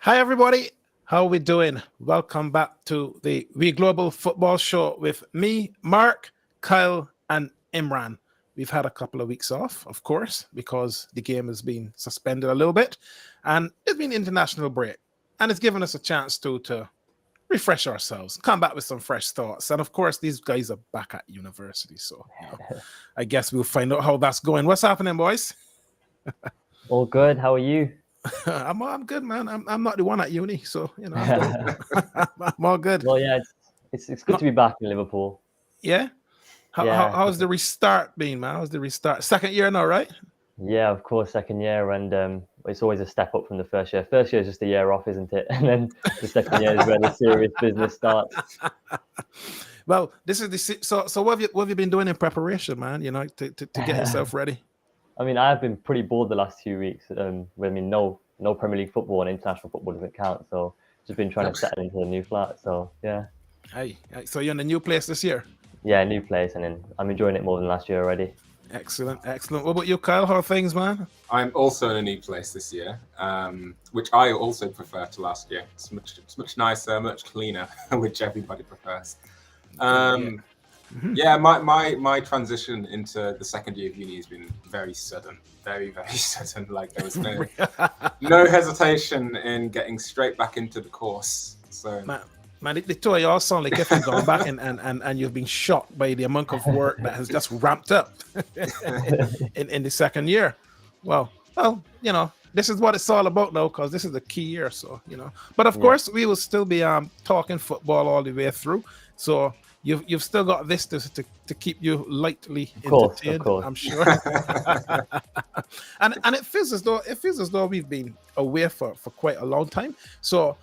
Hi, everybody. How are we doing? Welcome back to the We Global Football Show with me, Mark, Kyle, and Imran. We've had a couple of weeks off, of course, because the game has been suspended a little bit, and it's been international break, and it's given us a chance to refresh ourselves, come back with some fresh thoughts, and of course, these guys are back at university, so I guess we'll find out how that's going. What's happening, boys? All good. How are you? I'm good, man. I'm not the one at uni, so I'm all good. Well, yeah, it's good to be back in Liverpool. Yeah. How's the restart been, man? How's the restart? Second year now, right? Yeah, of course, second year, and it's always a step up from the first year. First year is just a year off, isn't it? And then the second year is where the serious business starts. Well, this is the so what have you been doing in preparation, man? You know, to get yourself ready. I mean, I've been pretty bored the last 2 weeks. No Premier League football and international football doesn't count. So just been trying to settle into a new flat. So yeah. Hey, so you're in a new place this year? Yeah, new place, and then I'm enjoying it more than last year already. Excellent. What about you, Kyle? How are things, man? I'm also in a new place this year, which I also prefer to last year. It's much nicer, much cleaner, which everybody prefers. Yeah, my transition into the second year of uni has been very sudden, very sudden. Like there was no hesitation in getting straight back into the course. So man, the two of y'all sound like if you've gone back and you've been shocked by the amount of work that has just ramped up in the second year. Well, you know, this is what it's all about now, because this is the key year. So you know, but of course we will still be talking football all the way through. So you've still got this to keep you lightly entertained, of course. I'm sure. and it feels as though we've been away for quite a long time. So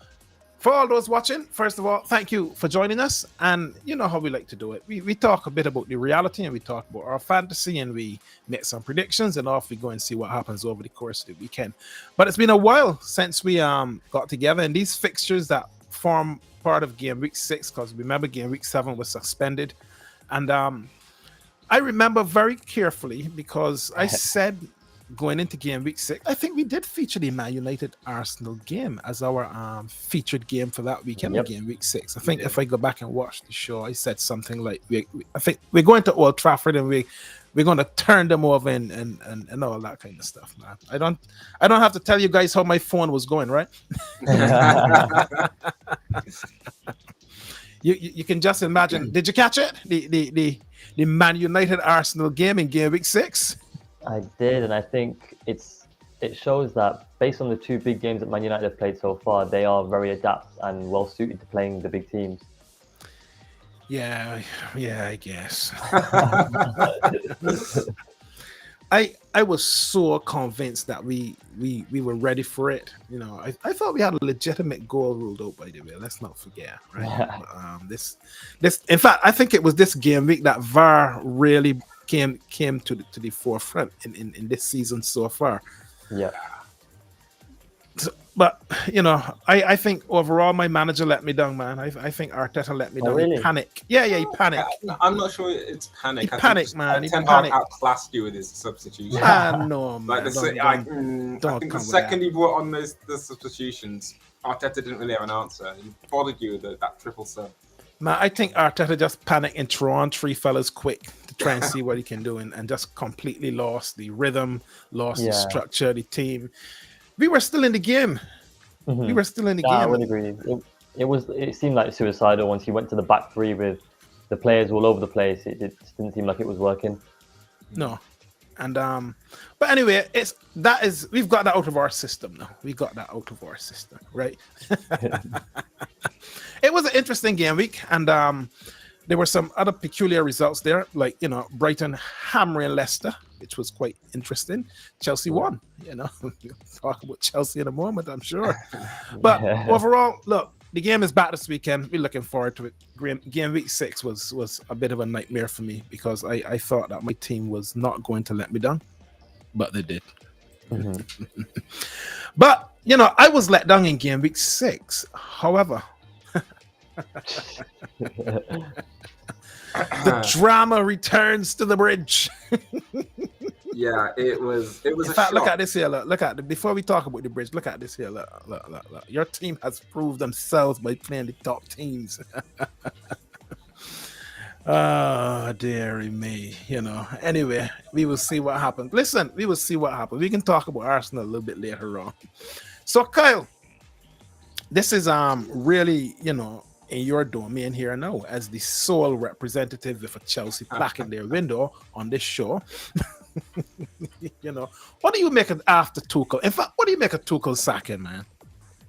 for all those watching, first of all, thank you for joining us. And you know how we like to do it. We talk a bit about the reality, and we talk about our fantasy, and we make some predictions, and off we go and see what happens over the course of the weekend. But it's been a while since we got together, and these fixtures that form part of game week 6, because remember game week 7 was suspended, and I remember very carefully, because I said going into game week 6, I think we did feature the Man United Arsenal game as our featured game for that weekend. Yep. Game week 6. I think if I go back and watch the show, I said something like, I think we're going to Old Trafford and we're going to turn them over and all that kind of stuff, man. I don't have to tell you guys how my phone was going, right? You can just imagine. Did you catch it? The Man United Arsenal game in game week 6? I did, and I think it shows that based on the two big games that Man United have played so far, they are very adept and well suited to playing the big teams. Yeah, I guess. I was so convinced that we were ready for it. You know, I thought we had a legitimate goal ruled out, by the way. Let's not forget, right? But, this in fact, I think it was this game week that VAR really came to the forefront in this season so far. Yeah. So, but you know, I think overall my manager let me down, man. I think Arteta let me down. Really? He panicked. Yeah, he panicked. I'm not sure it's panic. He panicked, man. He panicked. Outclassed you with his substitutions. No, man. Like I think the second he brought on the substitutions, Arteta didn't really have an answer. He bothered you with that triple sub. Man, I think Arteta just panicked and threw on 3 fellas quick to try and see what he can do, and just completely lost the rhythm, lost the structure, the team. We were still in the game. Mm-hmm. We were still in the game. I would agree. It seemed like suicidal once he went to the back three with the players all over the place. It just didn't seem like it was working. No. And but anyway, we've got that out of our system now. We got that out of our system, right? It was an interesting game week, and there were some other peculiar results there, like, you know, Brighton hammering Leicester, which was quite interesting. Chelsea won, you know. We'll talk about Chelsea in a moment, I'm sure. But overall, look, the game is back this weekend. We're looking forward to it. Game week 6 was a bit of a nightmare for me, because I thought that my team was not going to let me down, but they did. Mm-hmm. But, you know, I was let down in game week 6. However, the drama returns to the bridge. Yeah, it was In a fact, shock. look at this here. Look at before we talk about the bridge. Look at this here. Look. Your team has proved themselves by playing the top teams. Oh, dearie me. Anyway, we will see what happens. Listen, we will see what happens. We can talk about Arsenal a little bit later on. So, Kyle, this is really, in your domain here now as the sole representative with a Chelsea plaque in their window on this show. What do you make of after Tuchel? In fact, what do you make of Tuchel sacking, man?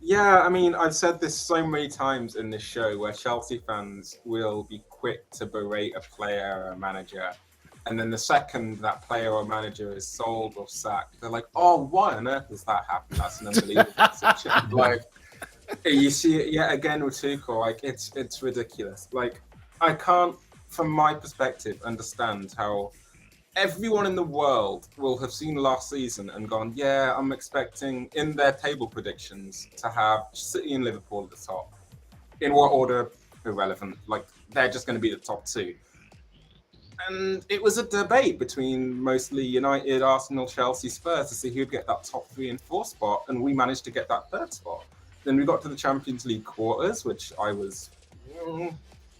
Yeah, I mean, I've said this so many times in this show where Chelsea fans will be quick to berate a player or a manager. And then the second that player or manager is sold or sacked, they're like, oh, why on earth does that happen? That's an unbelievable decision. Like, you see it yet again with Tuchel. Like, it's ridiculous. Like, I can't, from my perspective, understand how everyone in the world will have seen last season and gone, yeah, I'm expecting in their table predictions to have City and Liverpool at the top. In what order? Irrelevant. Like, they're just going to be the top two. And it was a debate between mostly United, Arsenal, Chelsea, Spurs to see who'd get that top 3 and 4 spot. And we managed to get that third spot. Then we got to the Champions League quarters, which I was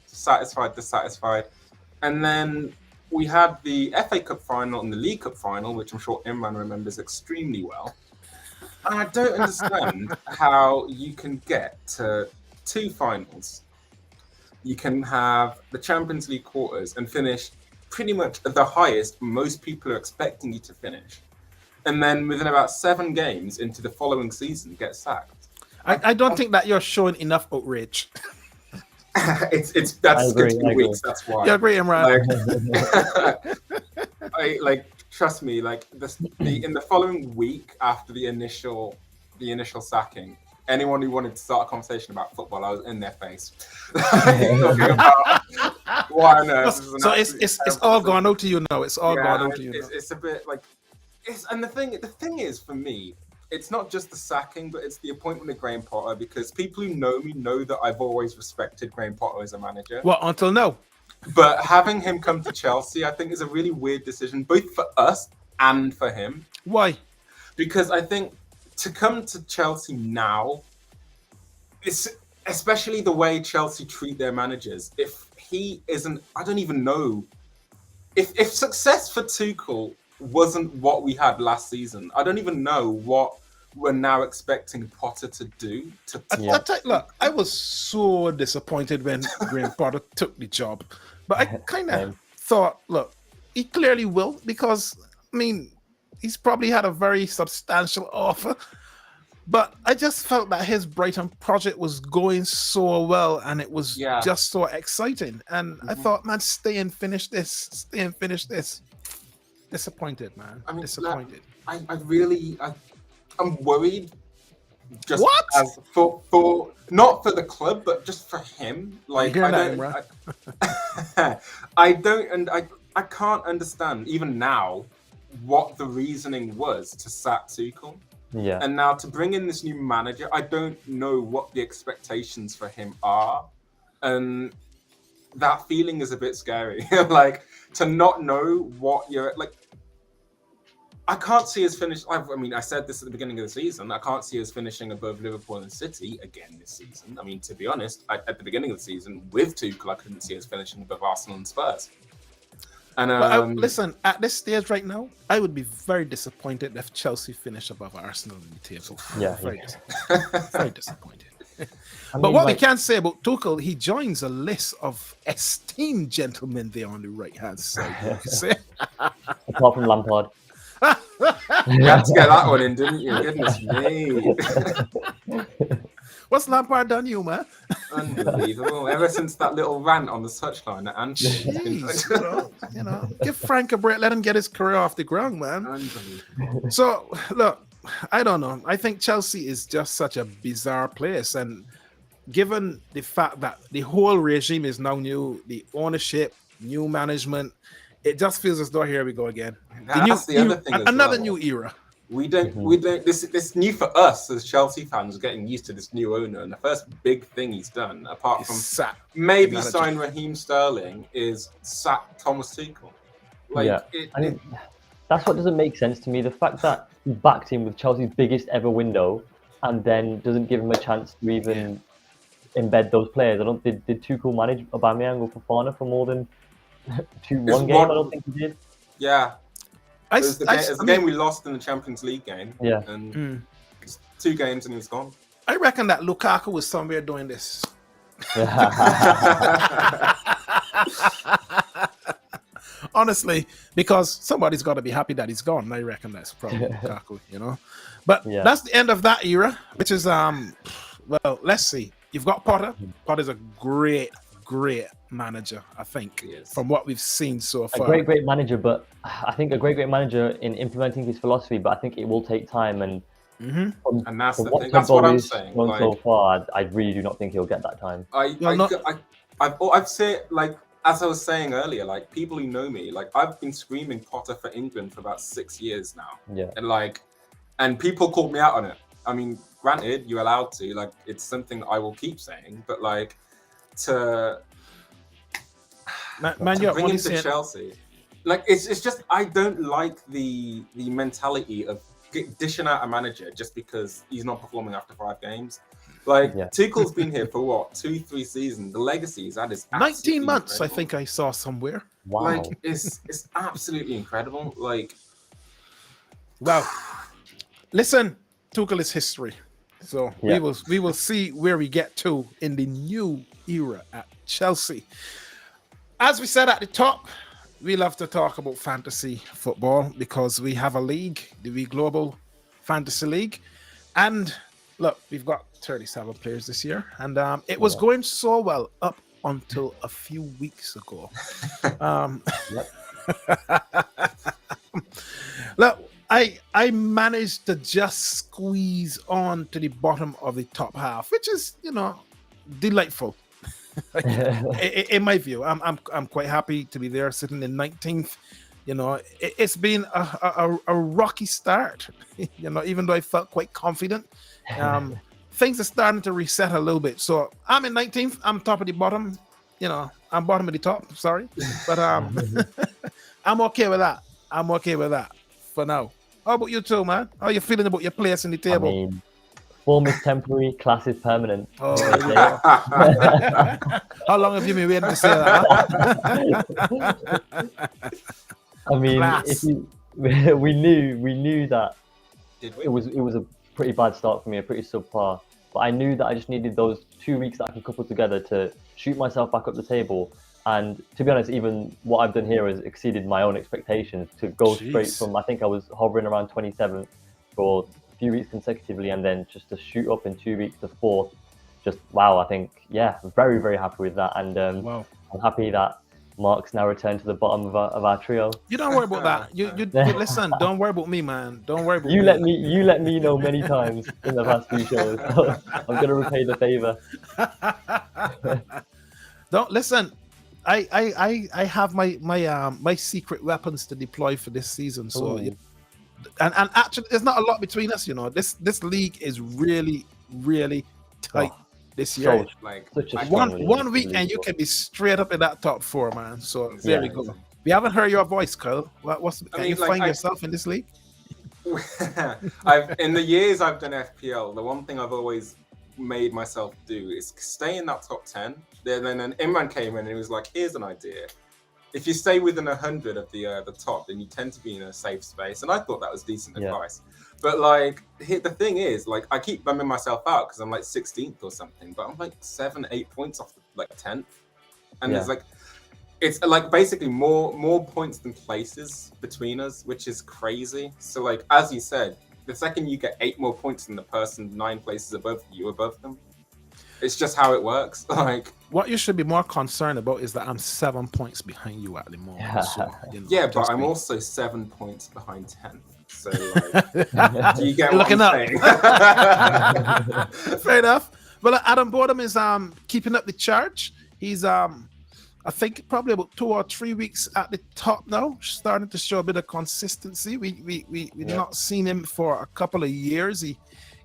satisfied, dissatisfied. And then we had the FA Cup final and the League Cup final, which I'm sure Imran remembers extremely well. And I don't understand how you can get to 2 finals. You can have the Champions League quarters and finish pretty much at the highest most people are expecting you to finish. And then within about 7 games into the following season, get sacked. I don't think that you're showing enough outrage. That's agree, 2 weeks. That's why. You agree, Imran? Trust me. Like in the following week after the initial sacking, anyone who wanted to start a conversation about football, I was in their face. Talking about why on earth. So it's all gone out to you now. It's all gone out to you. It's a bit like and the thing is for me. It's not just the sacking, but it's the appointment of Graham Potter, because people who know me know that I've always respected Graham Potter as a manager. Well, until now. But having him come to Chelsea, I think is a really weird decision, both for us and for him. Why? Because I think to come to Chelsea now, it's especially the way Chelsea treat their managers. If he isn't, I don't even know. If success for Tuchel wasn't what we had last season, I don't even know what we're now expecting Potter to do. Look, I was so disappointed when Graham Potter took the job, but I kind of thought, look, he clearly will, because I mean, he's probably had a very substantial offer, but I just felt that his Brighton project was going so well and it was just so exciting, and I thought, man, stay and finish this. Disappointed, man. I mean, disappointed. I'm worried. Just what? As for not for the club, but just for him. Like I can't understand even now what the reasoning was to sack Tuchel. Yeah. And now to bring in this new manager, I don't know what the expectations for him are, and that feeling is a bit scary. Like, to not know what you're like. I can't see us finish. I mean, I said this at the beginning of the season. I can't see us finishing above Liverpool and City again this season. I mean, to be honest, at the beginning of the season with Tuchel, I couldn't see us finishing above Arsenal and Spurs. And listen, at this stage right now, I would be very disappointed if Chelsea finish above Arsenal in the table. Yeah, very disappointed. But what we can say about Tuchel, he joins a list of esteemed gentlemen there on the right-hand side. Apart from Lampard. You had to get that one in, didn't you? Goodness me. What's Lampard done you, man? Unbelievable. Ever since that little rant on the touchline at Anfield. Give Frank a break. Let him get his career off the ground, man. Unbelievable. So, look, I don't know. I think Chelsea is just such a bizarre place. And given the fact that the whole regime is now new, the ownership, new management, it just feels as though here we go again. That's the other thing. Another new era. We don't. This new for us as Chelsea fans, getting used to this new owner. And the first big thing he's done, apart from maybe sign Raheem Sterling, is sack Thomas Tuchel. That's what doesn't make sense to me. The fact that he backed him with Chelsea's biggest ever window and then doesn't give him a chance to even embed those players. Did Tuchel manage Aubameyang or Fofana for more than one game? I don't think he did. Yeah. It was the game we lost in the Champions League game. Yeah. And 2 games and he was gone. I reckon that Lukaku was somewhere doing this. Honestly, because somebody's got to be happy that he's gone. I reckon that's probably Lukaku, you know. But that's the end of that era, which is well, let's see. You've got Potter. Potter's a great manager, I think, from what we've seen so far. A great manager, but I think a great manager in implementing his philosophy. But I think it will take time, and and that's the thing. That's what I'm saying. Like, so far, I really do not think he'll get that time. I've said, like, as I was saying earlier, like, people who know me, like, I've been screaming Potter for England for about 6 years now. Yeah. And people called me out on it. I mean, granted, you're allowed to. Like, it's something I will keep saying. But, like, to bring him to Chelsea, like, it's just, I don't like the mentality of dishing out a manager just because he's not performing after 5 games. Like, Tuchel's been here for what, 2-3 seasons. The legacy he's had is 19 months. incredible. I think I saw somewhere. Wow. Like, it's absolutely incredible. Like, wow. Listen, Tuchel is history. So we will see where we get to in the new era at Chelsea. As we said at the top, we love to talk about fantasy football because we have a league, the We Global Fantasy League. And look, we've got 37 players this year. And it was going so well up until a few weeks ago. Look, I managed to just squeeze on to the bottom of the top half, which is, you know, delightful. In my view, I'm quite happy to be there, sitting in 19th. You know, it's been a rocky start. You know, even though I felt quite confident, things are starting to reset a little bit. So I'm in 19th. I'm top of the bottom. You know, I'm bottom of the top. Sorry, but I'm okay with that. I'm okay with that for now. How about you two, man? How are you feeling about your place in the table? I mean, form is temporary, class is permanent. Oh, how long have you been waiting to say that? I mean, we knew that it was a pretty bad start for me, a pretty subpar. But I knew that I just needed those 2 weeks that I could couple together to shoot myself back up the table. And to be honest, even what I've done here has exceeded my own expectations. To go straight from, I think I was hovering around 27th for a few weeks consecutively, and then just to shoot up in 2 weeks to 4th. Just wow! I think very, very happy with that, and I'm happy that Mark's now returned to the bottom of our trio. You don't worry about that. You listen. Don't worry about me, man. Don't worry about you. Me. You let me know many times in the past few shows. So I'm gonna repay the favor. Don't listen. I have my secret weapons to deploy for this season. So and actually, there's not a lot between us. You know, this league is really, really tight. This year, one week, and you can be straight up in that top 4, man. So there we go. We haven't heard your voice, Kyle. Can you find yourself in this league? In the years I've done FPL, the one thing I've always made myself do is stay in that top 10. Then Imran came in and he was like, "Here's an idea. If you stay within 100 of the top, then you tend to be in a safe space." And I thought that was decent advice. But like, the thing is, like, I keep bumming myself out because I'm like 16th or something, but I'm like 7-8 points off like 10th, and there's like, it's like basically more points than places between us, which is crazy. So like, as you said, the second you get 8 more points than the person 9 places above you, above them, it's just how it works. Like, what you should be more concerned about is that I'm 7 points behind you at the moment. So, you know, but I'm also 7 points behind 10th. So, like, do you get what looking I'm saying? Fair enough. Well, Adam Boredom is keeping up the charge. He's I think probably about 2 or 3 weeks at the top now, starting to show a bit of consistency. We not seen him for a couple of years. He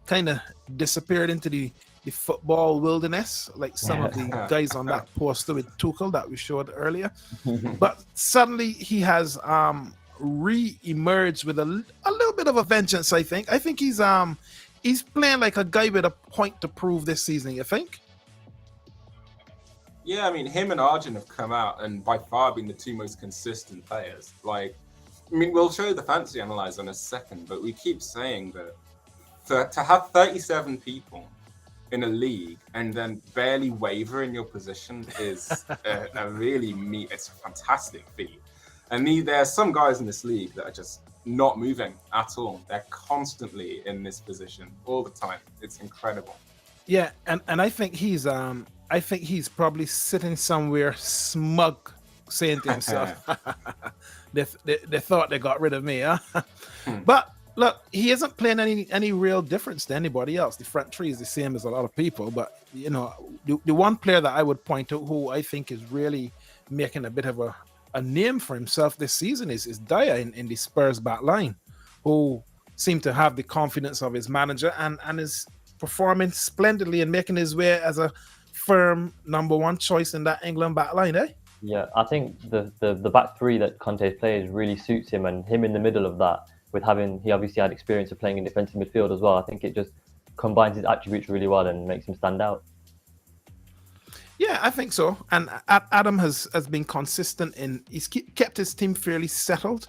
kind of disappeared into the football wilderness, like some of the guys on that poster with Tuchel that we showed earlier. But suddenly he has re-emerged with a little bit of a vengeance. I think he's playing like a guy with a point to prove this season. You think? Yeah, I mean, him and Arjun have come out and by far been the two most consistent players. Like, I mean, we'll show the fantasy analyzer in a second, but we keep saying that to have 37 people in a league and then barely waver in your position is it's a fantastic feat. And there are some guys in this league that are just not moving at all. They're constantly in this position all the time. It's incredible. Yeah, and I think he's probably sitting somewhere smug, saying to himself, they thought they got rid of me, huh? But look, he isn't playing any real difference to anybody else. The front three is the same as a lot of people, but you know, the one player that I would point to who I think is really making a bit of a name for himself this season is Dyer in the Spurs back line, who seemed to have the confidence of his manager and is performing splendidly and making his way as a firm number one choice in that England back line, eh? Yeah, I think the back three that Conte plays really suits him, and him in the middle of that, he obviously had experience of playing in defensive midfield as well. I think it just combines his attributes really well and makes him stand out. Yeah, I think so. And Adam has been consistent he's kept his team fairly settled.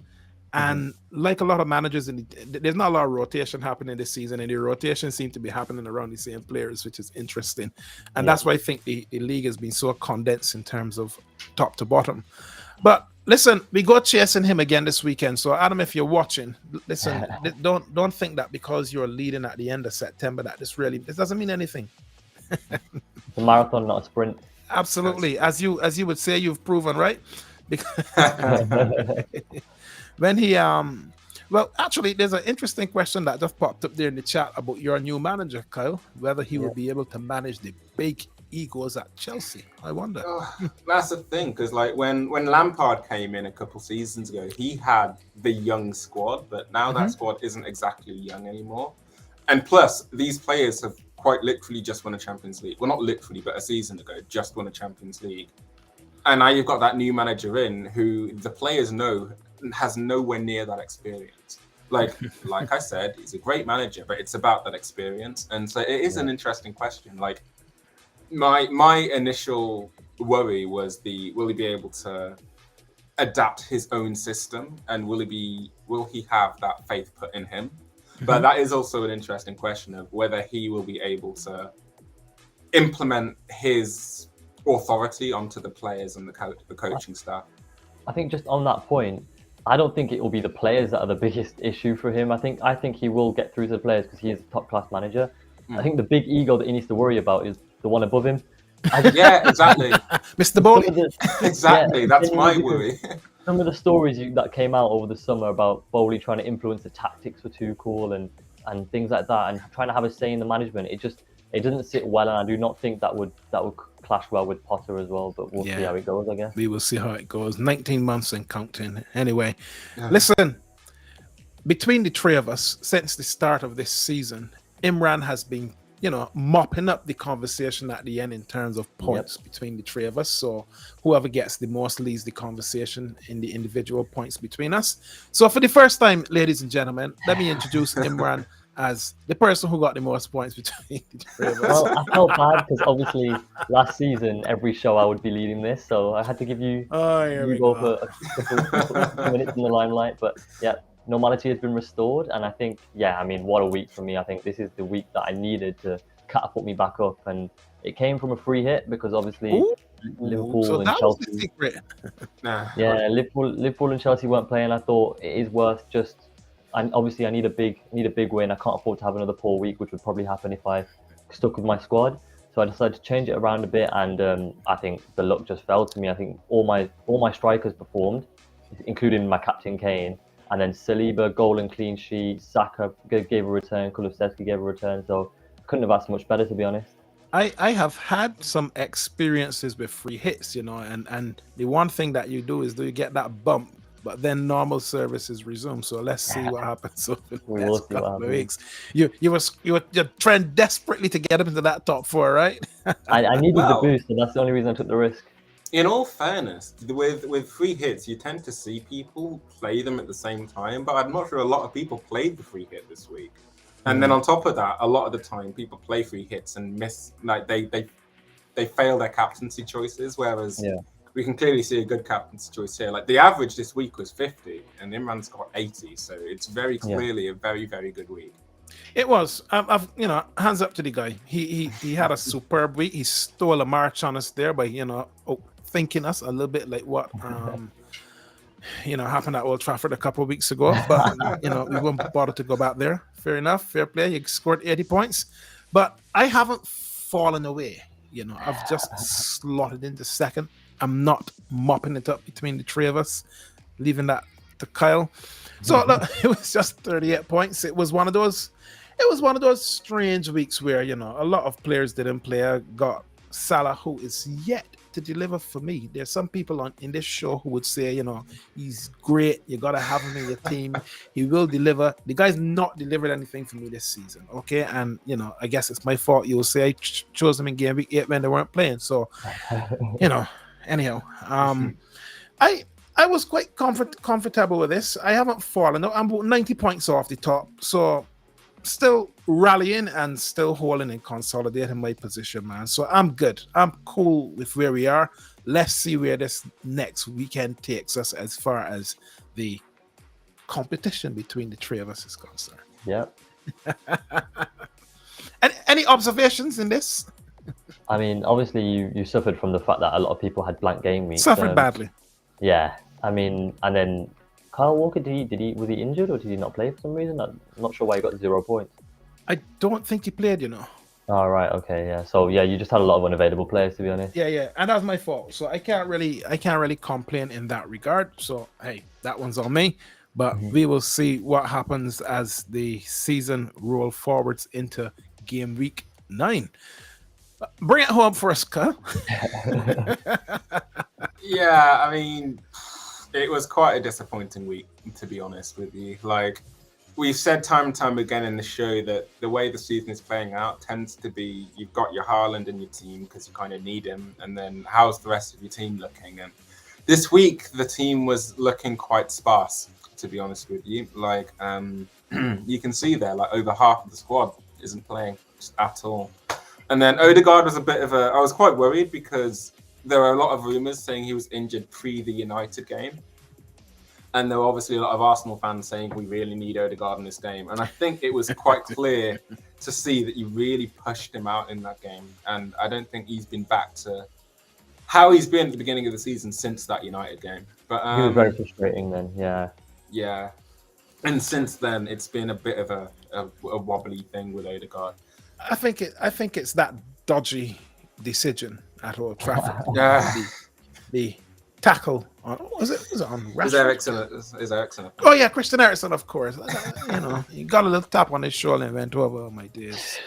And like a lot of managers, there's not a lot of rotation happening this season, and the rotation seems to be happening around the same players, which is interesting. And that's why I think the league has been so condensed in terms of top to bottom. But listen, we go chasing him again this weekend. So Adam, if you're watching, listen, don't think that because you're leading at the end of September that this doesn't mean anything. It's a marathon, not a sprint. Absolutely. As you would say, you've proven, right? When he well, actually, there's an interesting question that just popped up there in the chat about your new manager, Kyle, whether he will be able to manage the big egos at Chelsea. I wonder. That's the thing, because like when Lampard came in a couple seasons ago, he had the young squad, but now that squad isn't exactly young anymore. And plus, these players have quite literally just won a Champions League. Well, not literally, but a season ago, just won a Champions League. And now you've got that new manager in who the players know has nowhere near that experience. Like I said, he's a great manager, but it's about that experience. And so it is an interesting question. Like my initial worry was will he be able to adapt his own system, and will he have that faith put in him? But that is also an interesting question of whether he will be able to implement his authority onto the players and the coaching staff. I think just on that point, I don't think it will be the players that are the biggest issue for him. I think he will get through to the players because he is a top-class manager. I think the big ego that he needs to worry about is the one above him. Yeah, exactly. Mr. Bowley. Exactly, that's my worry. Some of the stories that came out over the summer about Bowley trying to influence the tactics for Tuchel and things like that, and trying to have a say in the management, it doesn't sit well, and I do not think that would clash well with Potter as well, but we'll see how it goes, I guess. We will see how it goes. 19 months and counting. Anyway, listen, between the three of us, since the start of this season, Imran has been, mopping up the conversation at the end in terms of points between the three of us. So whoever gets the most leads the conversation in the individual points between us. So for the first time, ladies and gentlemen, let me introduce Imran as the person who got the most points between the three of us. Well, I felt bad because obviously last season, every show I would be leading this, so I had to give you go for a couple minutes in the limelight. But yeah, normality has been restored, and I think, what a week for me. I think this is the week that I needed to catapult me back up, and it came from a free hit because obviously Liverpool and Chelsea. Liverpool and Chelsea weren't playing. I thought it is worth just. And obviously, I need a big win. I can't afford to have another poor week, which would probably happen if I stuck with my squad. So I decided to change it around a bit, and I think the luck just fell to me. I think all my strikers performed, including my captain Kane, and then Saliba goal and clean sheet. Saka gave a return. Kulusevski gave a return. So I couldn't have asked much better, to be honest. I have had some experiences with free hits, and the one thing that you do is you get that bump. But then normal services resume. So let's see what happens over the next couple of weeks. You're trying desperately to get up into that top four, right? I needed the boost, and that's the only reason I took the risk. in all fairness, with free hits, you tend to see people play them at the same time, but I'm not sure a lot of people played the free hit this week. And then on top of that, a lot of the time people play free hits and miss, like they fail their captaincy choices, whereas we can clearly see a good captaincy choice here. Like the average this week was 50 and Imran's got 80, so it's very clearly a very, very good week. It was. I've hands up to the guy. He had a superb week. He stole a march on us there by thinking us a little bit like what happened at Old Trafford a couple of weeks ago. But we won't bother to go back there. Fair enough. Fair play. You scored 80 points, but I haven't fallen away. I've just slotted into second. I'm not mopping it up between the three of us, leaving that to Kyle. So look, it was just 38 points. It was one of those strange weeks where a lot of players didn't play. I got Salah, who is yet to deliver for me. There's some people in this show who would say, he's great. You gotta have him in your team. He will deliver. The guy's not delivered anything for me this season. Okay, and I guess it's my fault. You'll say I chose him in game week 8 when they weren't playing. So, anyhow, I was quite comfortable with this. I haven't fallen. I'm about 90 points off the top. So still rallying and still holding and consolidating my position, man. So I'm good. I'm cool with where we are. Let's see where this next weekend takes us as far as the competition between the three of us is concerned. Yep. Any observations in this? I mean, obviously you suffered from the fact that a lot of people had blank game weeks. Suffered badly. Yeah. I mean, and then Kyle Walker, was he injured or did he not play for some reason? I'm not sure why he got 0 points. I don't think he played, Oh, right, okay, yeah. So yeah, you just had a lot of unavailable players, to be honest. Yeah, and that's my fault. So I can't really complain in that regard. So hey, that one's on me. But we will see what happens as the season roll forwards into game week 9. Bring it home for us, Kyle. Yeah, I mean, it was quite a disappointing week, to be honest with you. Like, we've said time and time again in the show that the way the season is playing out tends to be you've got your Haaland in your team because you kind of need him, and then how's the rest of your team looking? And this week, the team was looking quite sparse, to be honest with you. Like, you can see there, like, over half of the squad isn't playing at all. And then Odegaard was a bit of I was quite worried because there were a lot of rumours saying he was injured pre the United game. And there were obviously a lot of Arsenal fans saying we really need Odegaard in this game. And I think it was quite clear to see that you really pushed him out in that game. And I don't think he's been back to how he's been at the beginning of the season since that United game. But he was very frustrating then, yeah. Yeah. And since then, it's been a bit of a wobbly thing with Odegaard. I think it's that dodgy decision at Old Trafford. The tackle on was it on Rashford? Is Eriksen? Oh yeah, Christian Eriksen, of course. He got a little tap on his shoulder and went over. Oh my days.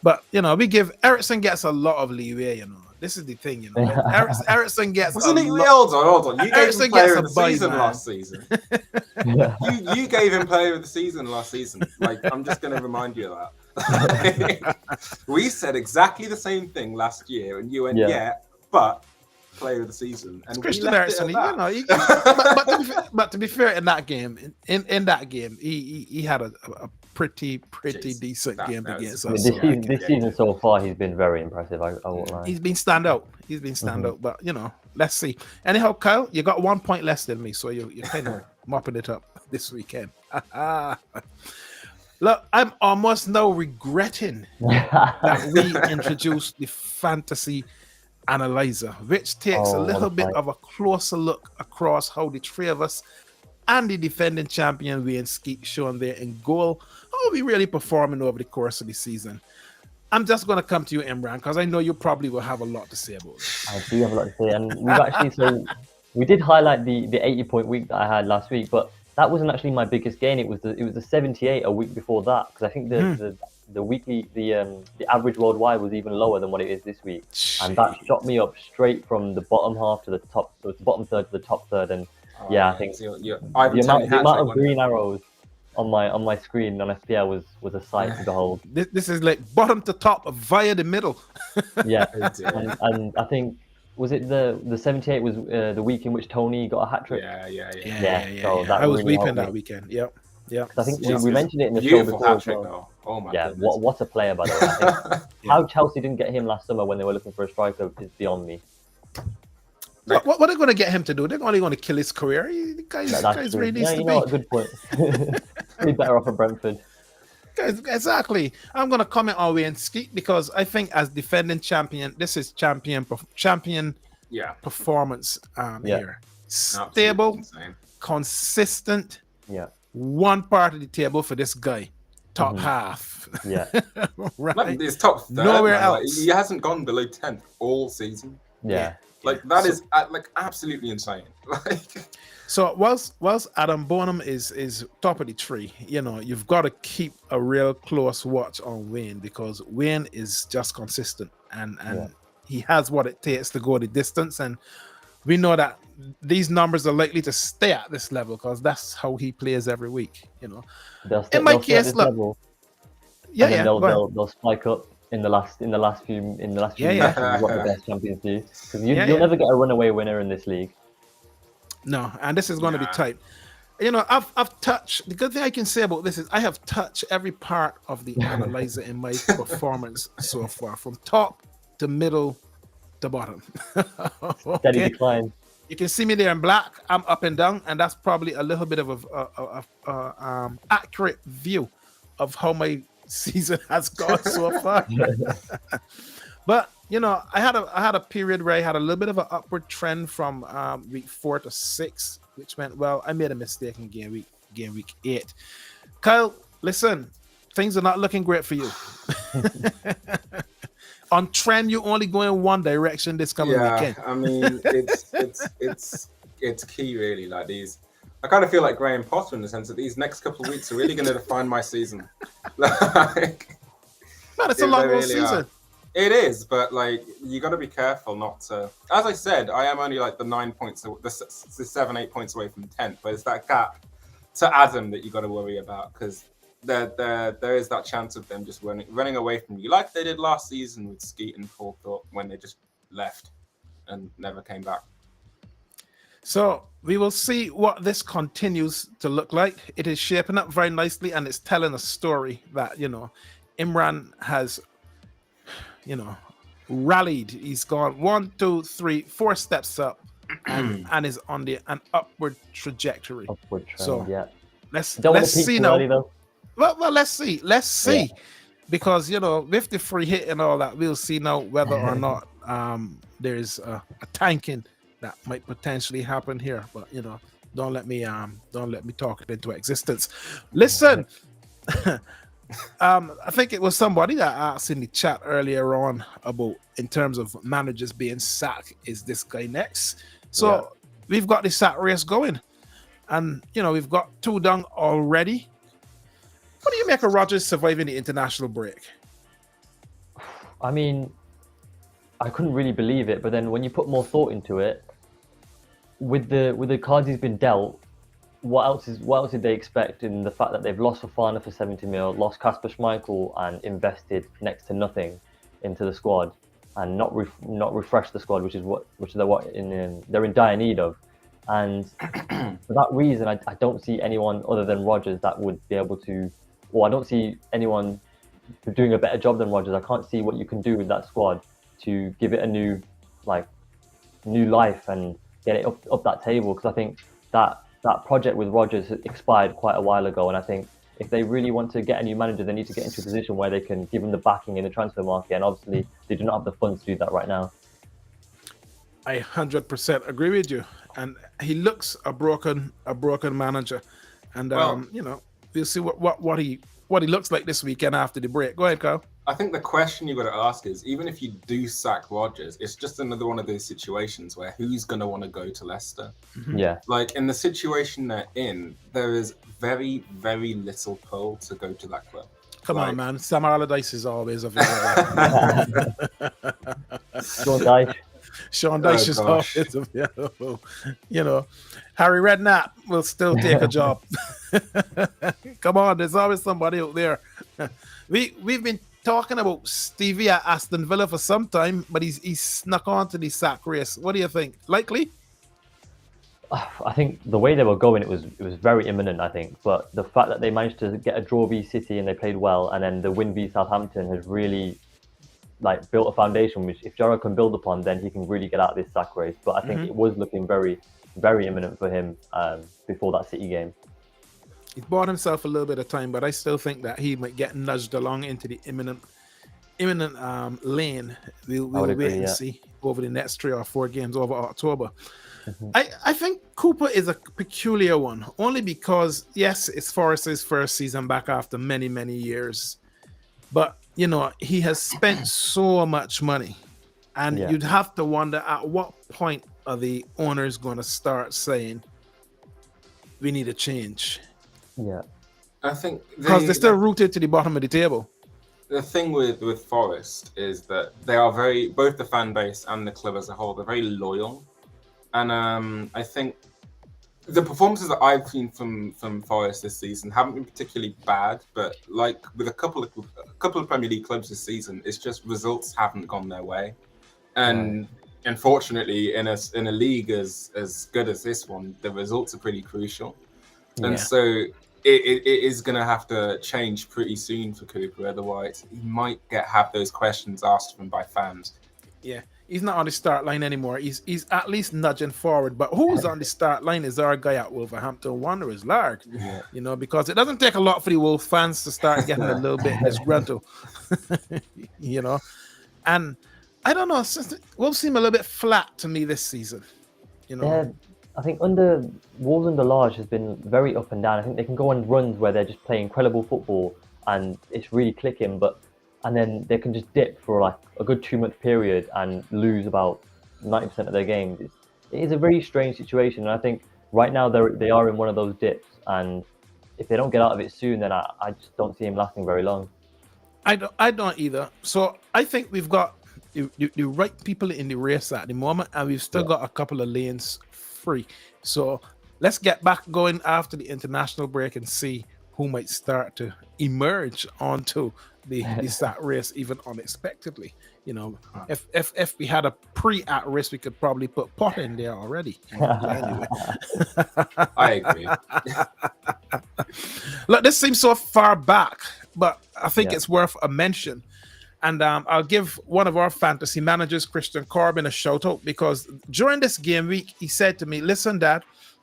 But we give Eriksen gets a lot of leeway. This is the thing. Eriksen gets. Wasn't he? Hold on. You gave him player of the season last season. You gave him player of the season last season. Like, I'm just going to remind you of that. We said exactly the same thing last year, and you went, but player of the season. And Christian Eriksen, but to be fair, in that game, he had a pretty decent game against us. This season so far, he's been very impressive. I won't lie. He's been stand out. But let's see. Anyhow, Kyle, you got 1 point less than me, so you're kind of mopping it up this weekend. Look, I'm almost now regretting that we introduced the fantasy analyzer, which takes a little bit of a closer look across how the three of us and the defending champion Wayne Skeet shown there in goal, how are we really performing over the course of the season. I'm just going to come to you, Imran, because I know you probably will have a lot to say about it. I do have a lot to say, and we've actually we did highlight the 80-point week that I had last week, but that wasn't actually my biggest gain. It was the 78 a week before that, because I think the weekly the average worldwide was even lower than what it is this week. Jeez. And that shot me up straight from the bottom half to the top, so it's the bottom third to the top third. And I think the amount of green arrows on my screen on FPL was a sight to behold. This is like bottom to top via the middle. Yeah, and I think Was it the 78 was the week in which Tony got a hat trick? Yeah. So that I was really weeping that weekend. Yep. I think Jeez, we mentioned it in the show beautiful before. hat trick, though. Oh my goodness. What a player, by the way. I think how Chelsea didn't get him last summer when they were looking for a striker is beyond me. What are they going to get him to do? They're only going to kill his career. The guy's really needs to be. What, good point. Be better off at Brentford. Exactly. I'm going to comment on Wayne Skeet because I think as defending champion, this is champion performance here. Stable, consistent. Yeah. One part of the table for this guy. Top half. Yeah. Right. It's top third. Nowhere else. He hasn't gone below 10th all season. Yeah. Like that is like absolutely insane. Like so whilst Adam Bonham is top of the tree, you've got to keep a real close watch on Wayne because Wayne is just consistent and he has what it takes to go the distance, and we know that these numbers are likely to stay at this level because that's how he plays every week. In my case, look, they'll spike up in the last few matches. What the best champions do, because you'll never get a runaway winner in this league. No, and this is going to be tight. I've touched. The good thing I can say about this is I have touched every part of the analyzer in my performance so far, from top to middle to bottom. Steady decline. You can see me there in black. I'm up and down, and that's probably a little bit of a accurate view of how my season has gone so far. But I had a period where I had a little bit of an upward trend from week 4 to 6, which meant, well, I made a mistake in game week 8. Kyle, listen, things are not looking great for you. On trend, you only go in one direction this coming weekend. I mean, it's key really. Like these, I kind of feel like Graham Potter in the sense that these next couple of weeks are really going to define my season. Like, man, it's a long season. It is, but like you got to be careful not to. As I said, I am only like the 9 points, the 7-8 points away from 10th, but it's that gap to Adam that you got to worry about because there is that chance of them just running away from you, like they did last season with Skeet and Forethought when they just left and never came back. So we will see what this continues to look like. It is shaping up very nicely, and it's telling a story that Imran has. Rallied. He's gone 1, 2, 3, 4 steps up and is on an upward trajectory. So let's see now. Well, let's see. Because with the free hit and all that, we'll see now whether or not there's a tanking that might potentially happen here. But don't let me talk it into existence. Listen. I think it was somebody that asked in the chat earlier on about in terms of managers being sacked, is this guy next? So we've got the sack race going, and we've got 2 done already. What do you make of Rodgers surviving the international break? I mean, I couldn't really believe it, but then when you put more thought into it, with the cards he's been dealt, what else did they expect in the fact that they've lost Fofana for 70 mil, lost Kasper Schmeichel and invested next to nothing into the squad and not refreshed the squad, which is what they're in dire need of. And for that reason, I don't see anyone other than Rodgers that would be able to, or I don't see anyone doing a better job than Rodgers. I can't see what you can do with that squad to give it a new life and get it up that table, because I think that project with Rodgers expired quite a while ago, and I think if they really want to get a new manager, they need to get into a position where they can give him the backing in the transfer market, and obviously they do not have the funds to do that right now. I 100% agree with you, and he looks a broken manager, and we'll see what he looks like this weekend after the break. Go ahead, Kyle. I think the question you've got to ask is, even if you do sack Rodgers, it's just another one of those situations where who's going to want to go to Leicester? Mm-hmm. Yeah. Like, in the situation they're in, there is very, very little pull to go to that club. Come on, man. Summer Allardyce is always available. Sean Dyche is always available. Harry Redknapp will still take a job. Come on, there's always somebody out there. We've been talking about Stevie at Aston Villa for some time, but he's snuck onto the sack race. What do you think? Likely? I think the way they were going, it was very imminent, I think. But the fact that they managed to get a draw v City and they played well, and then the win v Southampton has really built a foundation which, if Jaro can build upon, then he can really get out of this sack race. But I think it was looking very, very imminent for him before that City game. He's bought himself a little bit of time, but I still think that he might get nudged along into the imminent lane. We'll wait and see over the next 3 or 4 games over October. I think Cooper is a peculiar one, only because, yes, it's Forrest's first season back after many, many years. But, he has spent so much money. And you'd have to wonder, at what point are the owners going to start saying, we need a change? Yeah. I think... Because they're still rooted to the bottom of the table. The thing with Forest is that they are both the fan base and the club as a whole, they're very loyal. And I think the performances that I've seen from Forest this season haven't been particularly bad, but like with a couple of Premier League clubs this season, it's just results haven't gone their way. And unfortunately, in a league as good as this one, the results are pretty crucial. And so it is going to have to change pretty soon for Cooper. Otherwise, he might have those questions asked of him by fans. Yeah. He's not on the start line anymore. He's at least nudging forward. But who's on the start line is our guy at Wolverhampton Wanderers, Larg. Yeah. Because it doesn't take a lot for the Wolves fans to start getting a little bit disgruntled. And I don't know, Wolves seem a little bit flat to me this season. Yeah, I think Wolves under Large has been very up and down. I think they can go on runs where they're just playing incredible football and it's really clicking, and then they can just dip for a good 2-month period and lose about 90% of their games. It is a very strange situation, and I think right now they are in one of those dips, and if they don't get out of it soon, then I just don't see him lasting very long. I don't either. So I think we've got the right people in the race at the moment, and we've still got a couple of lanes free. So let's get back going after the international break and see who might start to emerge onto the sack race even unexpectedly. If we had a at risk, we could probably put Pot in there already. Anyway. I agree. Look, this seems so far back, but I think it's worth a mention. And I'll give one of our fantasy managers, Christian Corbin, a shout out, because during this game week, he said to me, listen, Dad,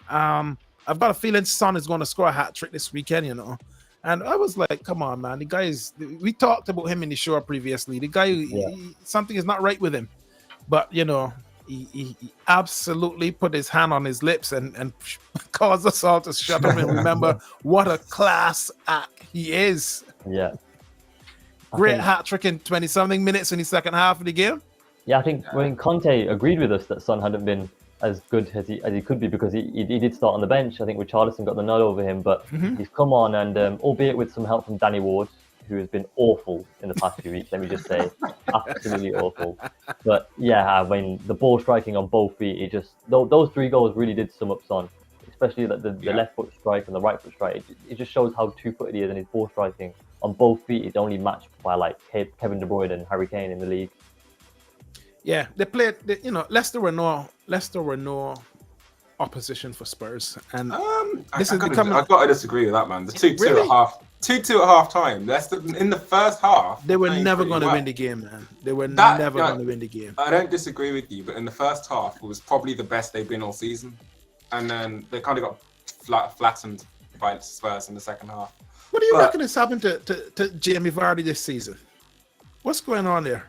I've got a feeling Son is going to score a hat trick this weekend, And I was like, come on, man. The guy we talked about him in the show previously. The guy, something is not right with him. But, he absolutely put his hand on his lips and caused us all to shut up and remember what a class act he is. Yeah. Great hat trick in 20-something minutes in the second half of the game. Yeah, I think when Conte agreed with us that Son hadn't been as good as he could be, because he did start on the bench. I think Richarlison got the nod over him, but he's come on, and albeit with some help from Danny Ward, who has been awful in the past few weeks, let me just say, absolutely awful. But yeah, when the ball striking on both feet, those 3 goals really did sum up Son, especially the left foot strike and the right foot strike. It just shows how 2-footed he is, and his ball striking on both feet is only matched by Kevin De Bruyne and Harry Kane in the league. Yeah, they played. Leicester were no opposition for Spurs, and I've got to disagree with that, man. The 2-2 at half time. Leicester in the first half, they were never going to win the game, man. They were never going to win the game. I don't disagree with you, but in the first half, it was probably the best they've been all season, and then they kind of got flattened by Spurs in the second half. What do you reckon has happened to Jamie Vardy this season? What's going on there?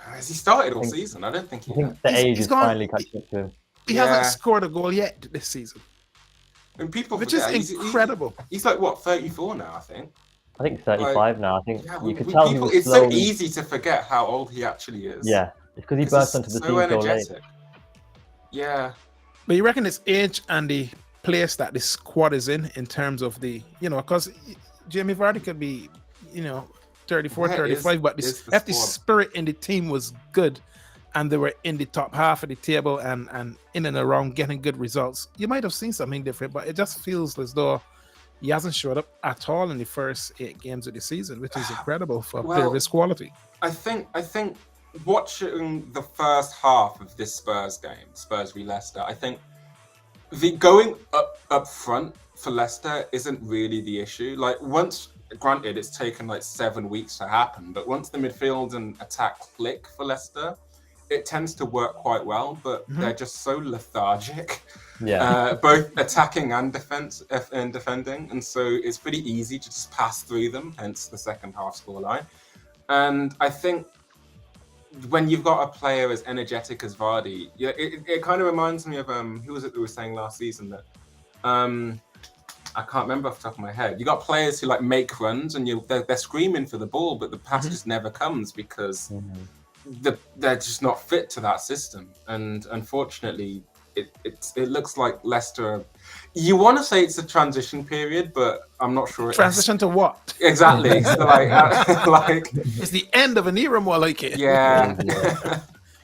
Has he started all season? I don't think he has. The age is finally catching up to him. He hasn't scored a goal yet this season. And people which is incredible. He's like, what, 34 now, I think? I think 35 now. I think you could tell people, it's so easy to forget how old he actually is. Yeah, it's because he burst onto the team so late. Yeah. But you reckon it's age and the place that this squad is in terms of the, because Jamie Vardy could be, 34, 35, but if the spirit in the team was good and they were in the top half of the table and in and around getting good results, you might have seen something different, but it just feels as though, he hasn't showed up at all in the first 8 games of the season, which is incredible for a player of his quality. I think watching the first half of this Spurs game, Spurs v Leicester, I think the going up front for Leicester isn't really the issue. Like, once, granted, it's taken like 7 weeks to happen, but once the midfield and attack click for Leicester, it tends to work quite well, but they're just so lethargic, both attacking and defending, and so it's pretty easy to just pass through them, hence the second half scoreline. And I think when you've got a player as energetic as Vardy, it kind of reminds me of who was it that was saying last season that I can't remember off the top of my head. You got players who like make runs and they're screaming for the ball, but the pass just never comes because they're just not fit to that system. And unfortunately, it looks like Leicester. You want to say it's a transition period, but I'm not sure. Transition to what? Exactly. So like it's the end of an era, more like it. Yeah.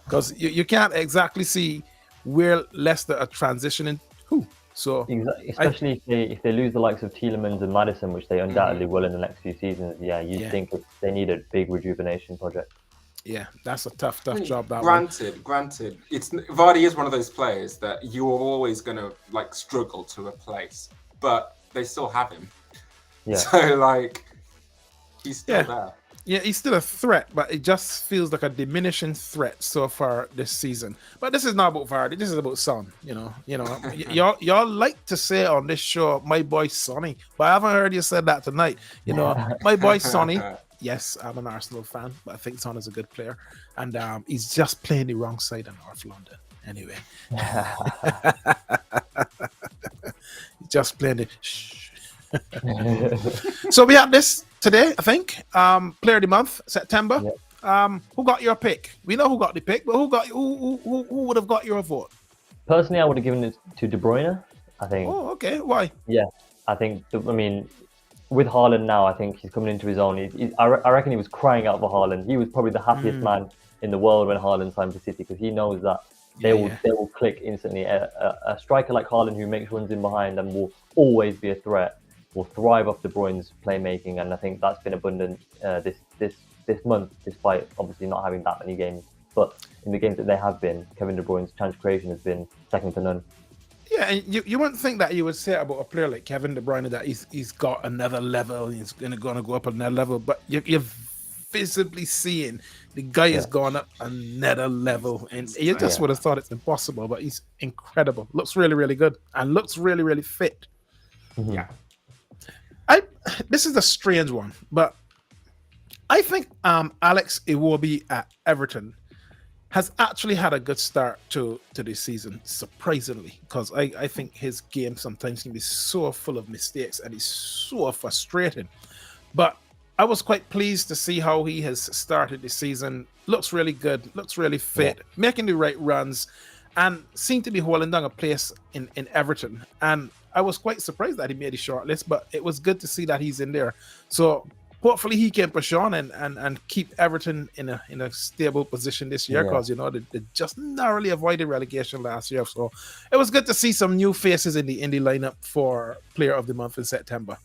Because you can't exactly see where Leicester are transitioning to. So especially if they lose the likes of Tielemans and Maddison, which they undoubtedly will in the next few seasons. Think they need a big rejuvenation project. Yeah, that's a tough job. That granted, it's Vardy is one of those players that you are always going to like struggle to replace, but they still have him. Yeah. So like, he's still there. Yeah, he's still a threat, but it just feels like a diminishing threat so far this season. But this is not about Vardy. This is about Son. Y'all like to say on this show, my boy Sonny, but I haven't heard you say that tonight. My boy Sonny. Yes, I'm an Arsenal fan, but I think Son is a good player, and he's just playing the wrong side of North London. Anyway, he's just playing the. So we have this today, I think. Player of the month, September. Yep. Who got your pick? We know who got the pick, but who would have got your vote? Personally, I would have given it to De Bruyne. I think. Oh, okay. Why? Yeah, I think. With Haaland now, I think he's coming into his own. I reckon he was crying out for Haaland. He was probably the happiest man in the world when Haaland signed for City because he knows that they will click instantly. A striker like Haaland who makes runs in behind and will always be a threat will thrive off De Bruyne's playmaking, and I think that's been abundant this month, despite obviously not having that many games. But in the games that they have been, Kevin De Bruyne's chance creation has been second to none. Yeah, and you wouldn't think that you would say about a player like Kevin De Bruyne that he's got another level, he's going to go up another level, but you're visibly seeing the guy has gone up another level, and you just would have thought it's impossible, but he's incredible. Looks really, really good, and looks really, really fit. Yeah. This is a strange one, but I think Alex Iwobi at Everton has actually had a good start to this season, surprisingly, because I think his game sometimes can be so full of mistakes and he's so frustrating. But I was quite pleased to see how he has started the season. Looks really good, looks really fit, making the right runs, and seemed to be holding down a place in Everton. And I was quite surprised that he made the shortlist, but it was good to see that he's in there. So hopefully he can push on and keep Everton in a stable position this year, because they just narrowly avoided relegation last year. So it was good to see some new faces in the lineup for Player of the Month in September.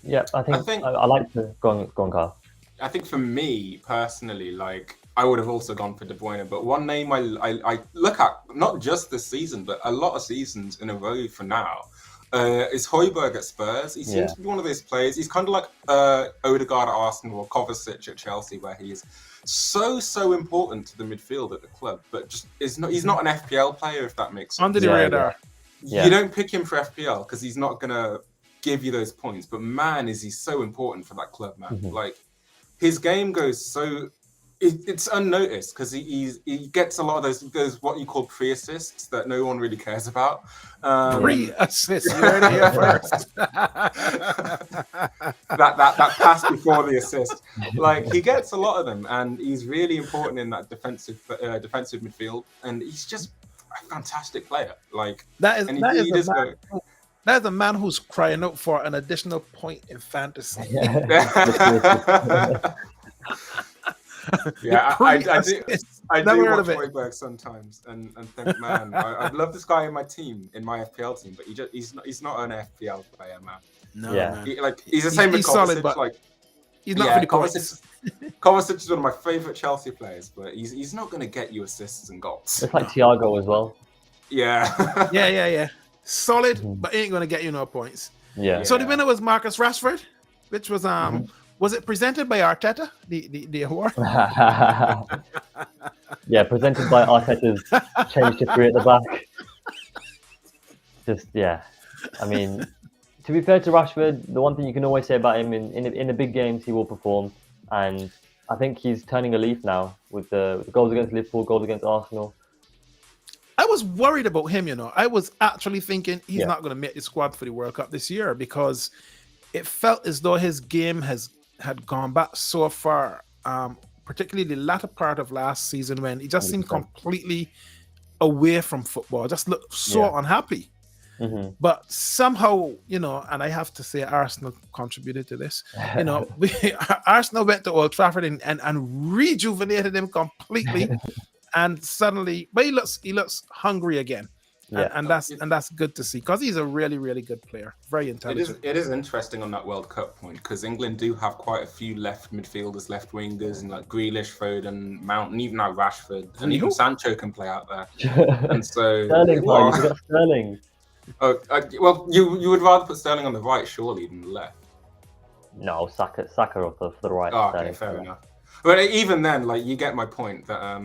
Yeah, I think I like to go on, Carl. I think for me personally, like, I would have also gone for De Bruyne, but one name I look at, not just this season, but a lot of seasons in a row for now, is Højbjerg at Spurs. He seems to be one of those players. He's kind of like Odegaard at Arsenal or Kovacic at Chelsea, where he is so important to the midfield at the club, but just he's not an FPL player, if that makes sense. Under the radar. You don't pick him for FPL because he's not gonna give you those points, but man, is he so important for that club, man. Like, his game goes so it's unnoticed because he gets a lot of those what you call pre-assists that no one really cares about. Pre-assists, you heard it here first. that pass before the assist, like, he gets a lot of them, and he's really important in that defensive midfield, and he's just a fantastic player. Like, that is a man who's crying out for an additional point in fantasy. I Never do heard watch of it. Højbjerg sometimes and think, man, I'd love this guy in my team, in my FPL team, but he's not an FPL player, man. No, Yeah. man. He's the same with He's solid, Kovacic. but Like, he's not for the points. Kovacic is one of my favorite Chelsea players, but he's not going to get you assists and goals. It's like Thiago as well. Yeah. Yeah. Solid, but ain't gonna get you no points. Yeah. So the winner was Marcus Rashford, which was was it presented by Arteta? The award? Yeah, presented by Arteta's change to 3 at the back. Just I mean, to be fair to Rashford, the one thing you can always say about him in the big games, he will perform, and I think he's turning a leaf now with the goals against Liverpool, goals against Arsenal. I was worried about him, I was actually thinking he's not going to make the squad for the World Cup this year because it felt as though his game had gone back so far, particularly the latter part of last season when he just seemed completely away from football, just looked so unhappy. But somehow, and I have to say Arsenal contributed to this. Arsenal went to Old Trafford and rejuvenated him completely. And suddenly, but he looks hungry again, and that's good to see because he's a really, really good player, very intelligent. It is interesting on that World Cup point because England do have quite a few left midfielders, left wingers, and like Grealish, Foden, Mount, and even now Rashford, and even Sancho can play out there. And so Sterling, you got Sterling. Well, you would rather put Sterling on the right, surely, than the left. No, Saka for the right. Oh, okay, fair enough. But even then, like you get my point that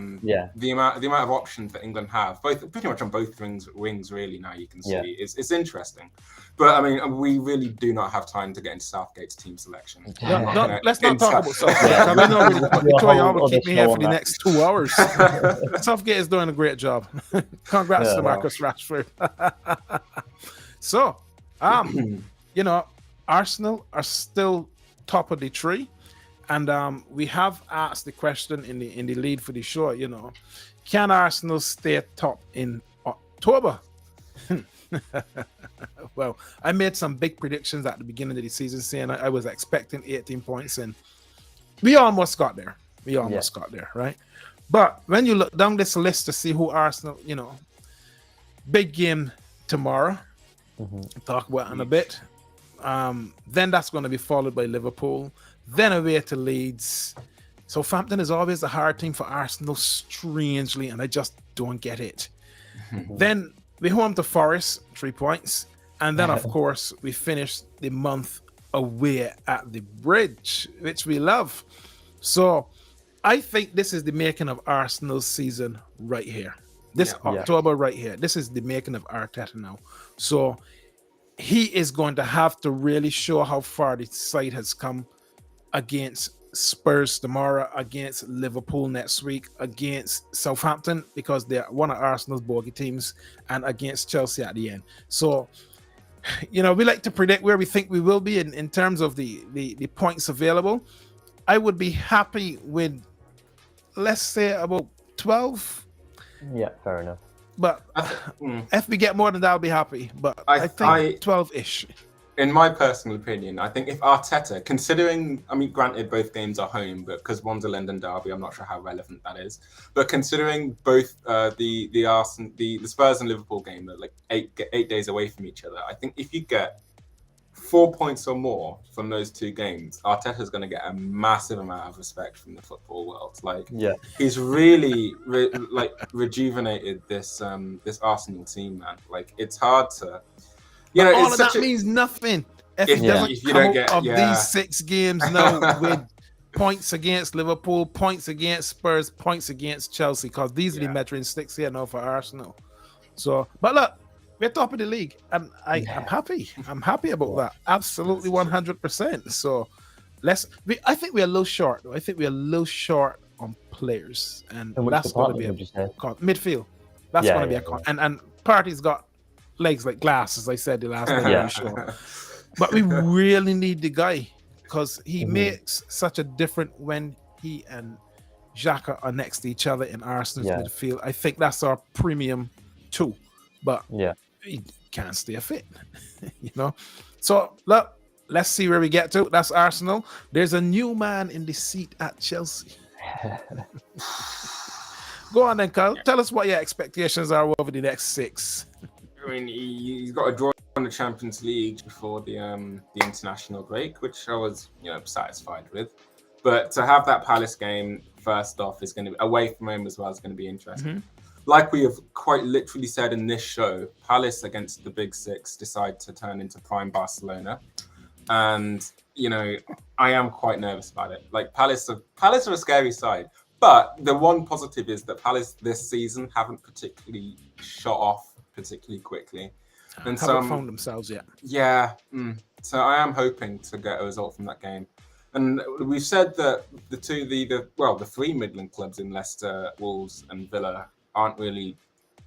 the amount of options that England have, pretty much on both wings really now you can see it's interesting. But I mean, we really do not have time to get into Southgate's team selection. Let's not talk about Southgate. I mean, I will keep me here for the next 2 hours. Southgate is doing a great job. Congrats to Marcus Rashford. So, Arsenal are still top of the tree. And we have asked the question in the lead for the show, can Arsenal stay top in October? Well, I made some big predictions at the beginning of the season saying I was expecting 18 points and we almost got there. Got there, right? But when you look down this list to see who Arsenal, big game tomorrow, talk about it in a bit. Then that's going to be followed by Liverpool. Then away to Leeds. Southampton is always a hard team for Arsenal, strangely, and I just don't get it. Then we home to Forest, 3 points. And then, of course, we finish the month away at the Bridge, which we love. So I think this is the making of Arsenal's season right here. This October right here. This is the making of Arteta now. So he is going to have to really show how far the side has come against Spurs tomorrow, against Liverpool next week, against Southampton because they're one of Arsenal's bogey teams, and against Chelsea at the end. So, we like to predict where we think we will be in terms of the points available. I would be happy with, let's say, about 12. Yeah, fair enough. But if we get more than that, I'll be happy. But I think 12-ish. In my personal opinion, I think if Arteta, considering, I mean, granted, both games are home, but because one's a London derby, I'm not sure how relevant that is. But considering both the Spurs and Liverpool game are like eight days away from each other, I think if you get 4 points or more from those two games, Arteta's going to get a massive amount of respect from the football world. Like, he's really rejuvenated this Arsenal team, man. Like, it's hard to. All of that means nothing if it doesn't come out of these 6 games now with points against Liverpool, points against Spurs, points against Chelsea, because these are the measuring sticks here now for Arsenal. So, but look, we're top of the league, and I'm happy. I'm happy about that. Absolutely 100%. So, I think we're a little short, though. I think we're a little short on players, and that's going to be a midfield. That's going to be a and Partey's got legs like glass, as I said the last time we showed. But we really need the guy because he makes such a difference when he and Xhaka are next to each other in Arsenal's midfield. I think that's our premium too. But he can't stay fit, So look, let's see where we get to. That's Arsenal. There's a new man in the seat at Chelsea. Go on then, Kyle. Tell us what your expectations are over the next 6. I mean, he's got a draw in the Champions League before the international break, which I was, satisfied with. But to have that Palace game first off is going to be away from home as well is going to be interesting. Like we have quite literally said in this show, Palace against the Big Six decide to turn into prime Barcelona. And, I am quite nervous about it. Like Palace are a scary side. But the one positive is that Palace this season haven't particularly shot off particularly quickly. And haven't found themselves yet. Yeah. So I am hoping to get a result from that game. And we've said that the 3 Midland clubs in Leicester, Wolves and Villa aren't really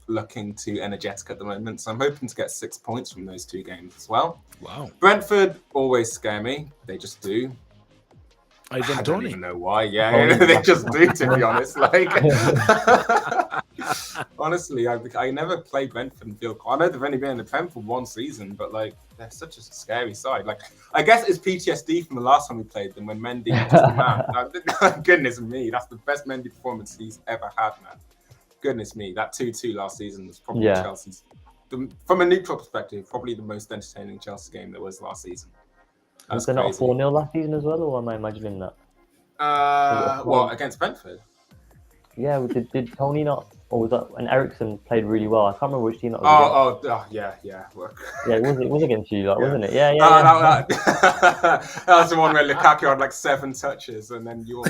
looking too energetic at the moment. So I'm hoping to get 6 points from those 2 games as well. Wow. Brentford always scare me. They just do. I don't even know why. Yeah, they just do, to be honest. Like, honestly, I never played Brentford and feel. I know they've only been in the Prem for 1 season, but like they're such a scary side. Like, I guess it's PTSD from the last time we played them when Mendy was just a man. Goodness me, that's the best Mendy performance he's ever had, man. Goodness me, that 2-2 last season was probably Chelsea's. From a neutral perspective, probably the most entertaining Chelsea game there was last season. Was there not a 4-0 last season as well, or am I imagining that? Against Brentford? Yeah, did Tony not, or was that, and Ericsson played really well? I can't remember which team that was. Yeah. Yeah, it was against you, wasn't it? Yeah. That was the one where Lukaku had like 7 touches, and then you all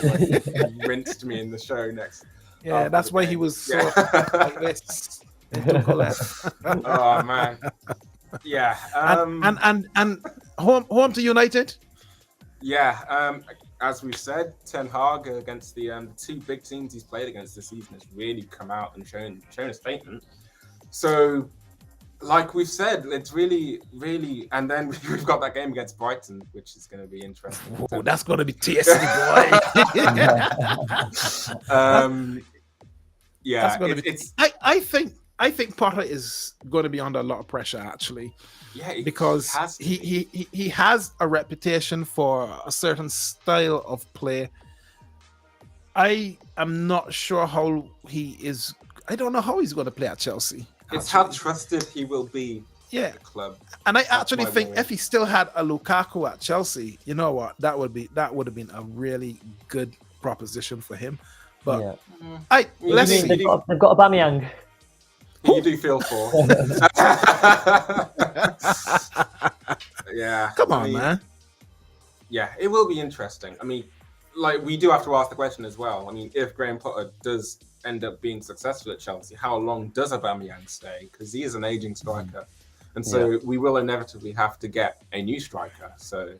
rinsed me in the show next. Yeah, that's why he was so like this. Oh man. Yeah. And home to United. Yeah. As we've said, Ten Hag against the 2 big teams he's played against this season has really come out and shown a statement. So, like we've said, it's really, really, and then we've got that game against Brighton, which is going to be interesting. Oh, that's going to be tasty, boy. Yeah, I think Potter is going to be under a lot of pressure, actually. Yeah, because he has a reputation for a certain style of play. I am not sure how he is. I don't know how he's going to play at Chelsea. It's how trusted he will be. Yeah, at the club. And I actually think if he still had a Lukaku at Chelsea, you know what, that would have been a really good proposition for him. But let's see. They've got Aubameyang. You do feel for. Yeah. Come on, man. Yeah, it will be interesting. I mean, like, we do have to ask the question as well. I mean, if Graham Potter does end up being successful at Chelsea, how long does Aubameyang stay? Because he is an aging striker. And so we will inevitably have to get a new striker. So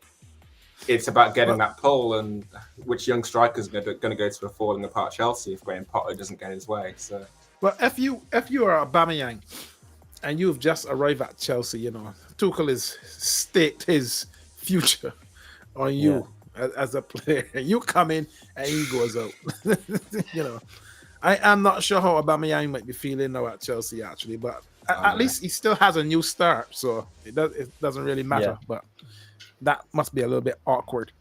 it's about getting that pull and which young striker is going to go to a falling apart Chelsea if Graham Potter doesn't get his way. So. Well, if you are Aubameyang and you've just arrived at Chelsea, Tuchel has staked his future on you as a player. You come in and he goes out. I am not sure how Aubameyang might be feeling now at Chelsea, actually, but at least he still has a new start, so it doesn't really matter. But that must be a little bit awkward.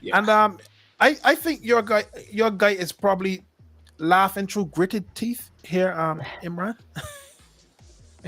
Yeah. And I think your guy is probably laughing through gritted teeth here, Imran.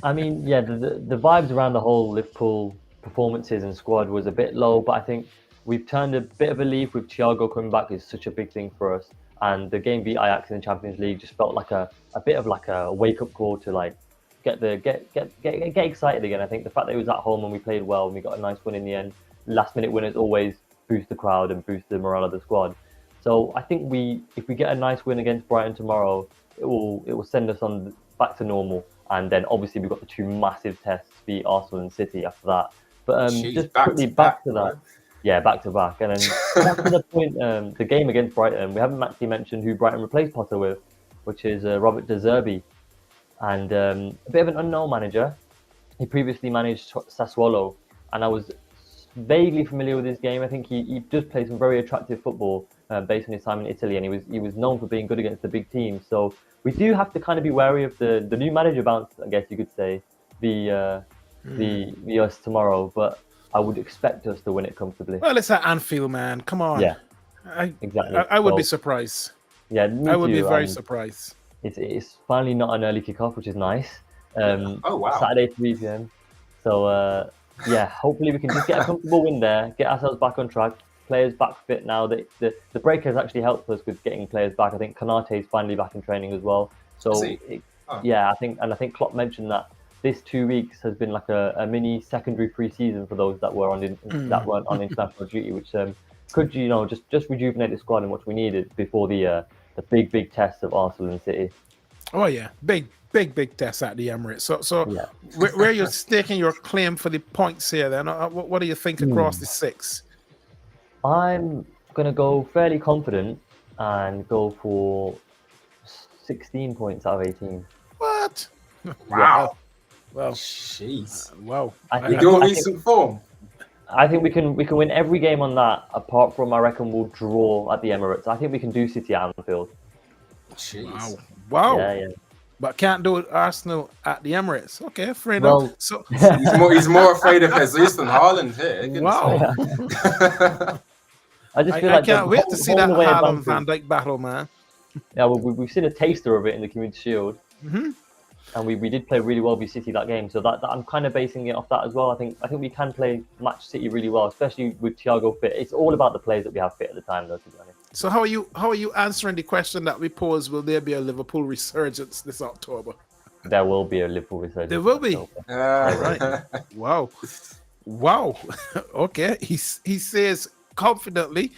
I mean, the vibes around the whole Liverpool performances and squad was a bit low, but I think we've turned a bit of a leaf with Thiago coming back is such a big thing for us. And the game beat Ajax in the Champions League just felt like a bit of like a wake up call to like get excited again. I think the fact that it was at home and we played well and we got a nice win in the end. Last minute winners always boost the crowd and boost the morale of the squad. So I think if we get a nice win against Brighton tomorrow, it will send us on back to normal. And then obviously we've got the 2 massive tests, beat Arsenal and City after that. But just quickly back to that. Yeah, back to back. And then back to the point, the game against Brighton, we haven't actually mentioned who Brighton replaced Potter with, which is Robert De Zerbi. And a bit of an unknown manager. He previously managed Sassuolo, and I was vaguely familiar with his game. I think he does play some very attractive football based on his time in Italy, and he was known for being good against the big teams. So we do have to kind of be wary of the new manager bounce, I guess you could say, the us tomorrow. But I would expect us to win it comfortably. Well, it's at Anfield, man. Come on. Yeah, exactly. I would be surprised. Yeah, I would be very surprised. It's finally not an early kickoff, which is nice. Oh wow! Saturday 3 p.m. So yeah, hopefully we can just get a comfortable win there, get ourselves back on track. Players back fit now. The break has actually helped us with getting players back. I think Konate is finally back in training as well. So yeah, I think Klopp mentioned that this 2 weeks has been like a mini secondary pre-season for those that were that weren't on international duty, which could just rejuvenate the squad and what we needed before the big test of Arsenal and City. Oh yeah, big test at the Emirates. So Yeah. where you're staking your claim for the points here, then what do you think across the 6? I'm gonna go fairly confident and go for 16 points out of 18. What? Wow. Well, jeez. Wow. With your recent form. I think we can win every game on that, apart from I reckon we'll draw at the Emirates. I think we can do City at Anfield. Jeez. Wow. Yeah. But can't do it Arsenal at the Emirates. Okay, fair enough. So he's more afraid of Jesus than Haaland here. Wow. I just feel like I can't wait to see that Haaland Van Dijk battle, man. Yeah, we've seen a taster of it in the Community Shield. Mm-hmm. And we did play really well with City that game, so that I'm kind of basing it off that as well. I think we can match City really well, especially with Thiago fit. It's all about the players that we have fit at the time, though, to be honest. So how are you answering the question that we posed? Will there be a Liverpool resurgence this October? There will be a Liverpool resurgence. There will be. Right. Wow. Okay. He says confidently,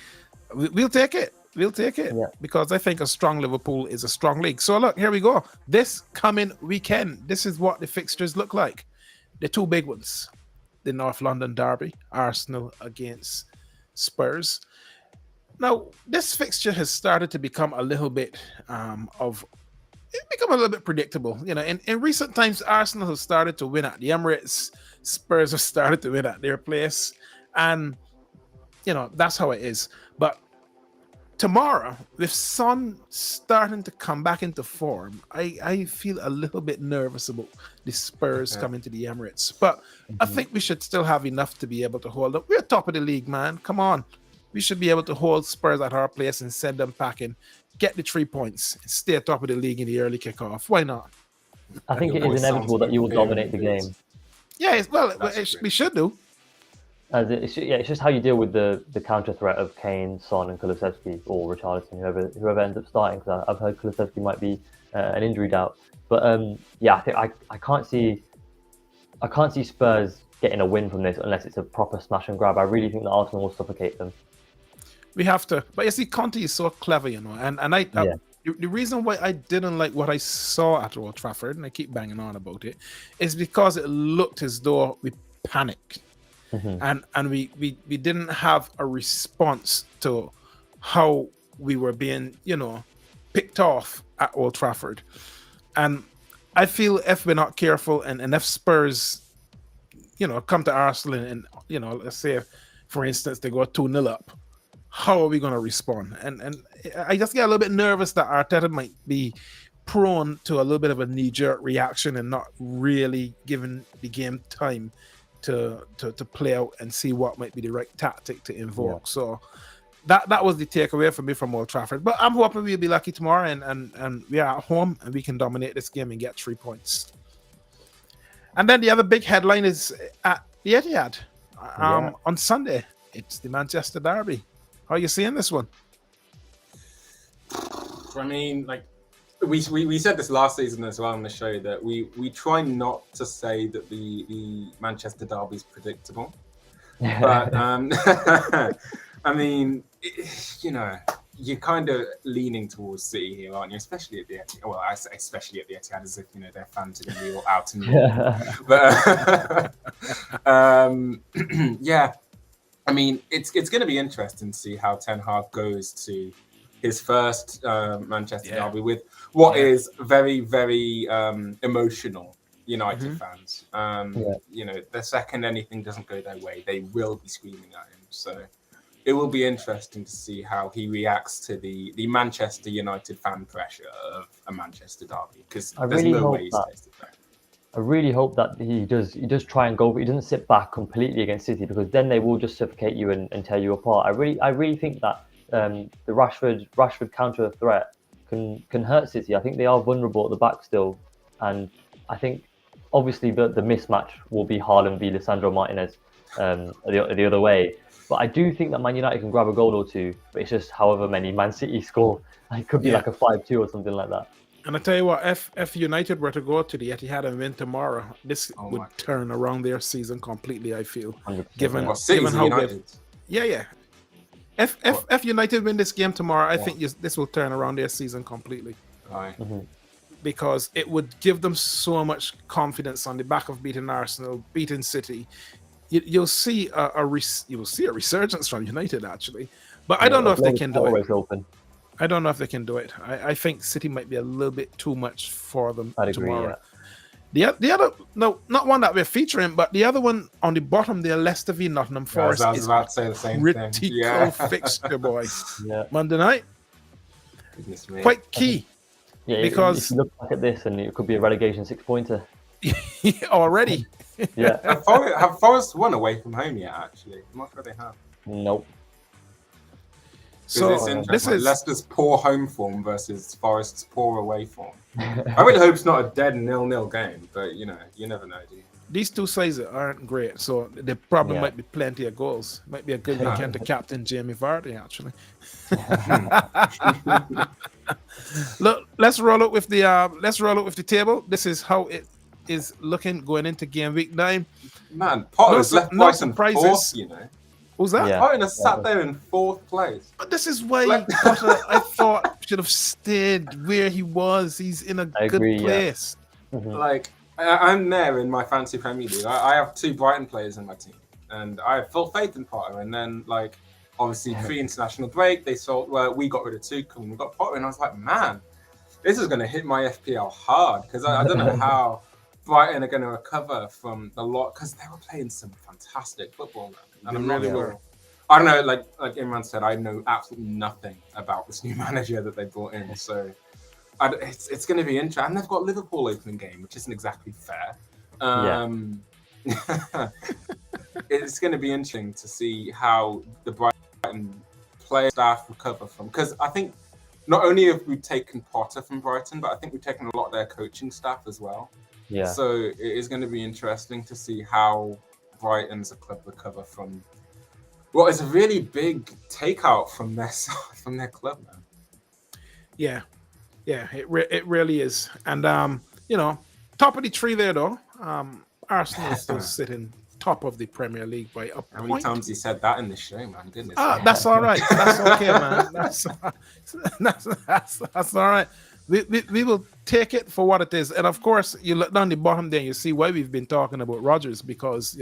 we'll take it. We'll take it because I think a strong Liverpool is a strong league. So look, here we go. This coming weekend, this is what the fixtures look like. The 2 big ones. The North London derby, Arsenal against Spurs. Now, this fixture has started to become a little bit predictable. You know, in recent times, Arsenal has started to win at the Emirates. Spurs have started to win at their place. And, you know, that's how it is. But tomorrow, with Son starting to come back into form, I feel a little bit nervous about the Spurs coming to the Emirates. But I think we should still have enough to be able to hold up. We're top of the league, man. Come on. We should be able to hold Spurs at our place and send them packing, get the 3 points, and stay top of the league in the early kickoff. Why not? I think it is inevitable that you will dominate the game. Yeah, we should do. It's just how you deal with the counter threat of Kane, Son, and Kulusevski, or Richarlison, whoever ends up starting. Because I've heard Kulusevski might be an injury doubt. But I think I can't see Spurs getting a win from this unless it's a proper smash and grab. I really think that Arsenal will suffocate them. We have to, but you see, Conte is so clever, you know, and the reason why I didn't like what I saw at Old Trafford, and I keep banging on about it, is because it looked as though we panicked. And we didn't have a response to how we were being, you know, picked off at Old Trafford. And I feel if we're not careful and if Spurs, you know, come to Arsenal and you know, let's say, for instance, they go 2-0 up, how are we going to respond? And I just get a little bit nervous that Arteta might be prone to a little bit of a knee-jerk reaction and not really giving the game time to play out and see what might be the right tactic to invoke. So that was the takeaway for me from Old Trafford. But I'm hoping we'll be lucky tomorrow and we are at home and we can dominate this game and get 3 points. And then the other big headline is at the Etihad on Sunday. It's the Manchester derby. How are you seeing this one? I mean, like we said this last season as well on the show that we try not to say that the Manchester derby is predictable, but I mean, you know, you're kind of leaning towards City here, aren't you? Especially at the Etihad. Well, I say especially at the Etihad, as if you know their fans are going to be all out and but yeah. I mean, it's going to be interesting to see how Ten Hag goes to his first Manchester derby with what is very, very emotional United fans. You know, the second anything doesn't go their way, they will be screaming at him. So it will be interesting to see how he reacts to the Manchester United fan pressure of a Manchester derby, because there's no way he stays the same. I really hope that he does try and go, but he doesn't sit back completely against City, because then they will just suffocate you and tear you apart. I really think that the Rashford counter threat can hurt City. I think they are vulnerable at the back still, and I think obviously the mismatch will be Haaland v Lisandro Martinez the other way. But I do think that Man United can grab a goal or two. But it's just however many Man City score. It could be like a 5-2 or something like that. And I tell you what, if United were to go to the Etihad and win tomorrow, this would turn around their season completely. I feel, given how good. Yeah. If United win this game tomorrow, I think this will turn around their season completely. Right. Because it would give them so much confidence on the back of beating Arsenal, beating City. You'll see a resurgence from United actually, but I don't know if they can do it. I don't know if they can do it. I think City might be a little bit too much for them tomorrow. Yeah. The other, no, not one that we're featuring, but the other one on the bottom there, Leicester v Nottingham Forest. I was about to say the same critical fixture, boy. Yeah. Monday night, quite key. Yeah, because if you look back at this, and it could be a relegation 6-pointer already. Yeah. Have Forest won away from home yet? Actually, I'm not sure they have. Nope. So this is Leicester's poor home form versus Forest's poor away form. I really hope it's not a dead 0-0 game, but you never know, do you? These two sides aren't great, so the problem might be plenty of goals. Might be a good weekend to captain Jamie Vardy, actually. Look, let's roll it with the table. This is how it is looking going into game week 9. Man, Potter's left Brighton fourth, Who's that? Yeah. Brighton has sat there in 4th place. But this is why Potter, I thought, should have stayed where he was. He's in a good place. Yeah. Like, I'm there in my fancy Premier League. I have 2 Brighton players in my team, and I have full faith in Potter. And then, like, obviously, pre-international break, we got rid of Tuchel and we got Potter, and I was like, man, this is going to hit my FPL hard because I don't know how Brighton are going to recover from the lot because they were playing some fantastic football, man. And I'm really I don't know, like Imran said, I know absolutely nothing about this new manager that they brought in. So it's going to be interesting. And they've got Liverpool opening game, which isn't exactly fair. It's going to be interesting to see how the Brighton player staff recover from. Because I think not only have we taken Potter from Brighton, but I think we've taken a lot of their coaching staff as well. Yeah. So it is going to be interesting to see how Brighton as a club recover from what is a really big takeout from their club, man. Yeah, it really is. And top of the tree there though. Arsenal is still sitting top of the Premier League by a point. How many times he said that in the show, man? Goodness. That's all right. That's okay, man. That's all right. We will take it for what it is. And of course, you look down the bottom there and you see why we've been talking about Rodgers, because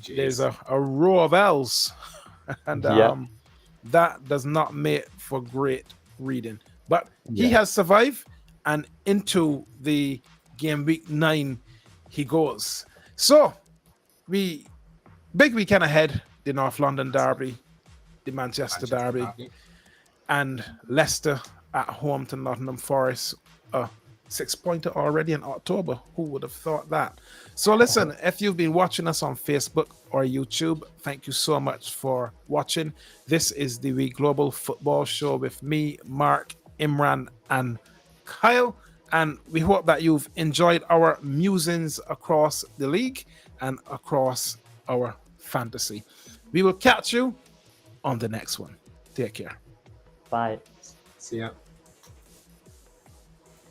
there's a row of L's, and that does not make for great reading. But he has survived, and into the game week 9 he goes. So big weekend ahead: the North London derby, the Manchester derby, and Leicester at home to Nottingham Forest. 6-pointer already in October. Who would have thought that? So listen, if you've been watching us on Facebook or YouTube, thank you so much for watching. This is the We Global Football Show with me, Mark, Imran, and Kyle. And we hope that you've enjoyed our musings across the league and across our fantasy. We will catch you on the next one. Take care. Bye. See ya.